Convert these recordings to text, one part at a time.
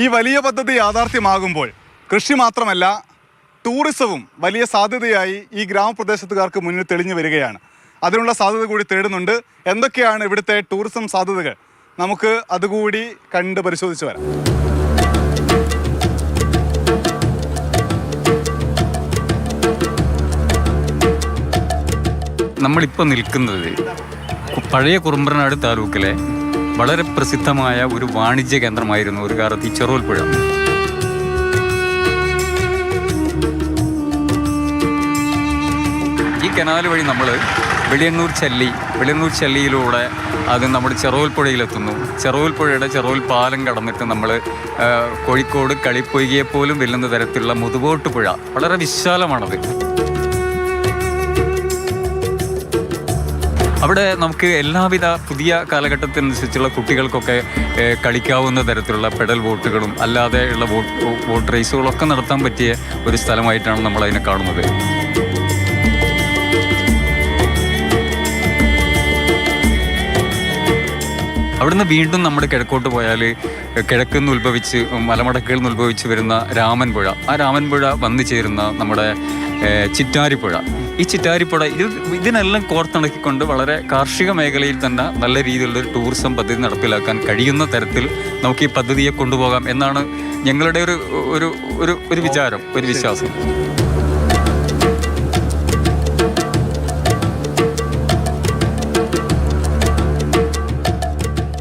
ഈ വലിയ പദ്ധതി യാഥാർത്ഥ്യമാകുമ്പോൾ കൃഷി മാത്രമല്ല ടൂറിസവും വലിയ സാധ്യതയായി ഈ ഗ്രാമപ്രദേശത്തുകാർക്ക് മുന്നിൽ തെളിഞ്ഞു വരികയാണ്. അതിനുള്ള സാധ്യത കൂടി തേടുന്നുണ്ട്. എന്തൊക്കെയാണ് ഇവിടുത്തെ ടൂറിസം സാധ്യതകൾ? നമുക്ക് അതുകൂടി കണ്ട് പരിശോധിച്ച് വരാം. നമ്മളിപ്പോൾ നിൽക്കുന്നത് പഴയ കുറുമ്പ്രനാട് താലൂക്കിലെ വളരെ പ്രസിദ്ധമായ ഒരു വാണിജ്യ കേന്ദ്രമായിരുന്നു ഒരു കാലത്ത് ഈ ചെറുവൽ പുഴ. ഈ കനാൽ വഴി നമ്മൾ വെളിയന്നൂർ ചല്ലിയിലൂടെ അത് നമ്മുടെ ചെറുവൽ പുഴയിലെത്തുന്നു. ചെറുവൽ പുഴയുടെ ചെറുവൽ പാലം കടന്നിട്ട് നമ്മൾ കോഴിക്കോട് കളിപ്പൊയ്കയെപ്പോലും വെല്ലുന്ന തരത്തിലുള്ള മുതുകോട്ട് പുഴ, വളരെ വിശാലമാണത്. അവിടെ നമുക്ക് എല്ലാവിധ പുതിയ കാലഘട്ടത്തിനനുസരിച്ചുള്ള കുട്ടികൾക്കൊക്കെ കളിക്കാവുന്ന തരത്തിലുള്ള പെഡൽ ബോട്ടുകളും അല്ലാതെയുള്ള ബോട്ട് റേസുകളൊക്കെ നടത്താൻ പറ്റിയ ഒരു സ്ഥലമായിട്ടാണ് നമ്മളതിനെ കാണുന്നത്. അവിടുന്ന് വീണ്ടും നമ്മൾ കിഴക്കോട്ട് പോയാൽ കിഴക്കുനിന്ന് ഉത്ഭവിച്ച് മലമടക്കുകളിൽ നിന്ന് ഉത്ഭവിച്ച് വരുന്ന രാമൻപുഴ, ആ രാമൻപുഴ വന്നു ചേരുന്ന നമ്മുടെ ചിറ്റാരിപ്പുഴ. ഈ ചിറ്റാരിപ്പുഴ ഇതിനെല്ലാം കോർത്തിണക്കിക്കൊണ്ട് വളരെ കാർഷിക മേഖലയിൽ തന്നെ നല്ല രീതിയിലുള്ളൊരു ടൂറിസം പദ്ധതി നടപ്പിലാക്കാൻ കഴിയുന്ന തരത്തിൽ നമുക്ക് ഈ പദ്ധതിയെ കൊണ്ടുപോകാം എന്നാണ് ഞങ്ങളുടെ ഒരു വിചാരം, ഒരു വിശ്വാസം.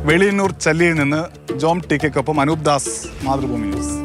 വെളിയന്നൂർ ചല്ലിയിൽ നിന്ന് ജോം ടി കെക്കൊപ്പം അനൂപ് ദാസ്, മാതൃഭൂമി ന്യൂസ്.